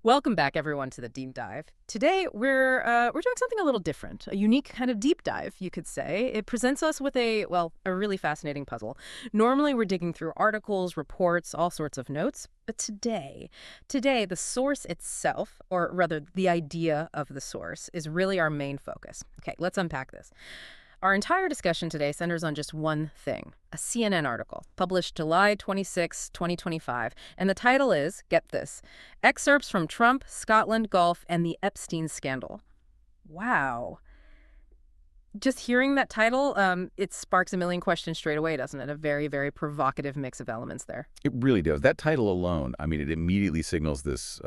Welcome back, everyone, to the deep dive. Today, we're doing something a little different, a unique kind of deep dive, you could say. It presents us with a really fascinating puzzle. Normally, we're digging through articles, reports, all sorts of notes, but today, the source itself, or rather, the idea of the source, is really our main focus. Okay, let's unpack this. Our entire discussion today centers on just one thing, a CNN article published July 26, 2025, and the title is, get this, Excerpts from Trump, Scotland, Golf, and the Epstein Scandal. Wow. Just hearing that title, it sparks a million questions straight away, doesn't it? A very, very provocative mix of elements there. It really does. That title alone, I mean, it immediately signals this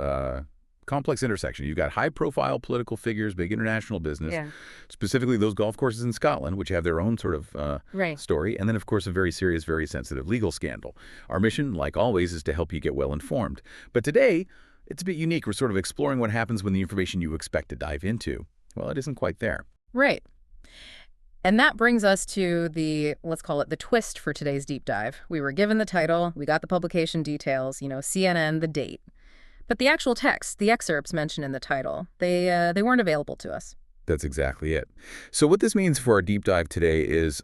complex intersection. You've got high-profile political figures, big international business, Yeah. specifically those golf courses in Scotland, which have their own sort of Right. story, and then, of course, a very serious, very sensitive legal scandal. Our mission, like always, is to help you get well-informed. But today, it's a bit unique. We're sort of exploring what happens when the information you expect to dive into, well, it isn't quite there. Right. And that brings us to let's call it the twist for today's deep dive. We were given the title, we got the publication details, CNN, the date. But the actual text, the excerpts mentioned in the title, they weren't available to us. That's exactly it. So what this means for our deep dive today is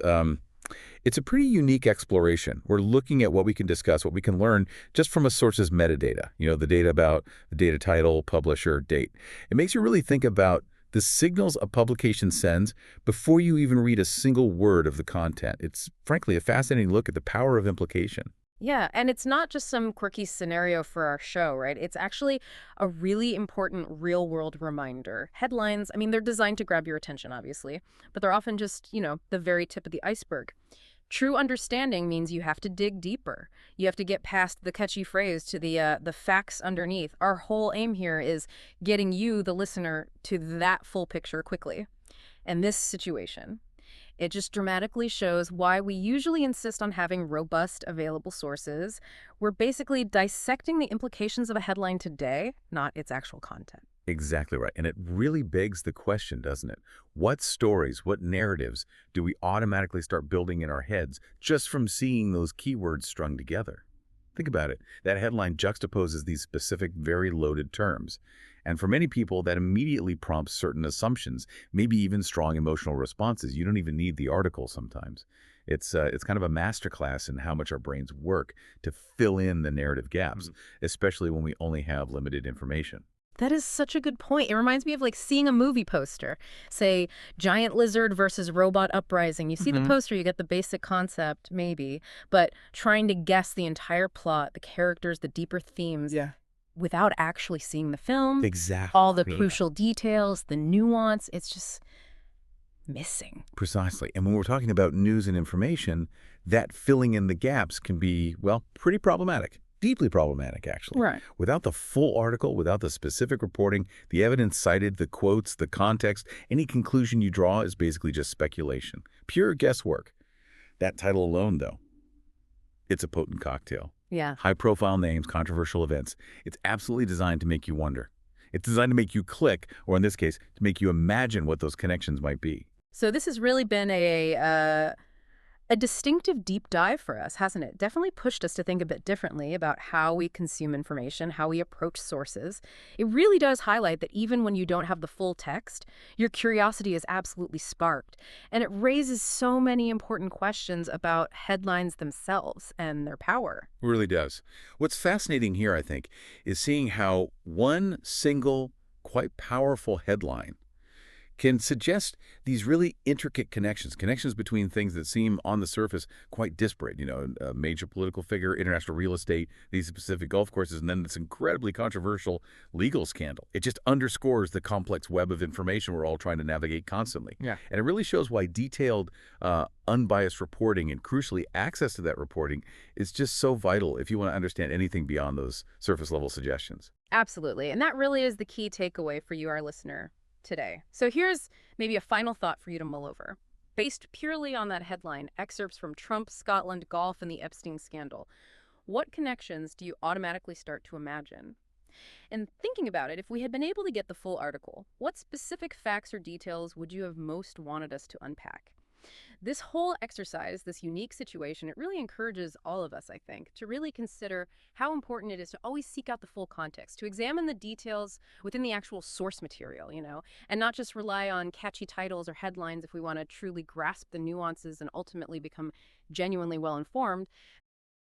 it's a pretty unique exploration. We're looking at what we can discuss, what we can learn just from a source's metadata, the data about the data title, publisher, date. It makes you really think about the signals a publication sends before you even read a single word of the content. It's frankly a fascinating look at the power of implication. Yeah, and it's not just some quirky scenario for our show, right? It's actually a really important real-world reminder. Headlines, I mean, they're designed to grab your attention, obviously, but they're often just, the very tip of the iceberg. True understanding means you have to dig deeper. You have to get past the catchy phrase to the facts underneath. Our whole aim here is getting you, the listener, to that full picture quickly. And this situation, it just dramatically shows why we usually insist on having robust, available sources. We're basically dissecting the implications of a headline today, not its actual content. Exactly right. And it really begs the question, doesn't it? What stories, what narratives do we automatically start building in our heads just from seeing those keywords strung together? Think about it. That headline juxtaposes these specific, very loaded terms. And for many people, that immediately prompts certain assumptions, maybe even strong emotional responses. You don't even need the article sometimes. It's kind of a masterclass in how much our brains work to fill in the narrative gaps, especially when we only have limited information. That is such a good point. It reminds me of seeing a movie poster, say giant lizard versus robot uprising. You see the poster, you get the basic concept, maybe, but trying to guess the entire plot, the characters, the deeper themes, Yeah. without actually seeing the film, Exactly. all the crucial details, the nuance, it's just missing. Precisely. And when we're talking about news and information, that filling in the gaps can be, well, pretty problematic. Deeply problematic, actually. Right. Without the full article, without the specific reporting, the evidence cited, the quotes, the context, any conclusion you draw is basically just speculation. Pure guesswork. That title alone, though, it's a potent cocktail. Yeah. High-profile names, controversial events. It's absolutely designed to make you wonder. It's designed to make you click, or in this case, to make you imagine what those connections might be. So this has really been a distinctive deep dive for us, hasn't it? Definitely pushed us to think a bit differently about how we consume information, how we approach sources. It really does highlight that even when you don't have the full text, your curiosity is absolutely sparked. And it raises so many important questions about headlines themselves and their power. It really does. What's fascinating here, I think, is seeing how one single, quite powerful headline can suggest these really intricate connections between things that seem on the surface quite disparate. A major political figure, international real estate, these specific golf courses, and then this incredibly controversial legal scandal. It just underscores the complex web of information we're all trying to navigate constantly. Yeah. And it really shows why detailed, unbiased reporting and, crucially, access to that reporting is just so vital if you want to understand anything beyond those surface-level suggestions. Absolutely. And that really is the key takeaway for you, our listener, today. So here's maybe a final thought for you to mull over. Based purely on that headline, excerpts from Trump, Scotland, golf, and the Epstein Scandal, what connections do you automatically start to imagine? And thinking about it, if we had been able to get the full article, what specific facts or details would you have most wanted us to unpack? This whole exercise, this unique situation, it really encourages all of us, I think, to really consider how important it is to always seek out the full context, to examine the details within the actual source material, and not just rely on catchy titles or headlines if we want to truly grasp the nuances and ultimately become genuinely well informed.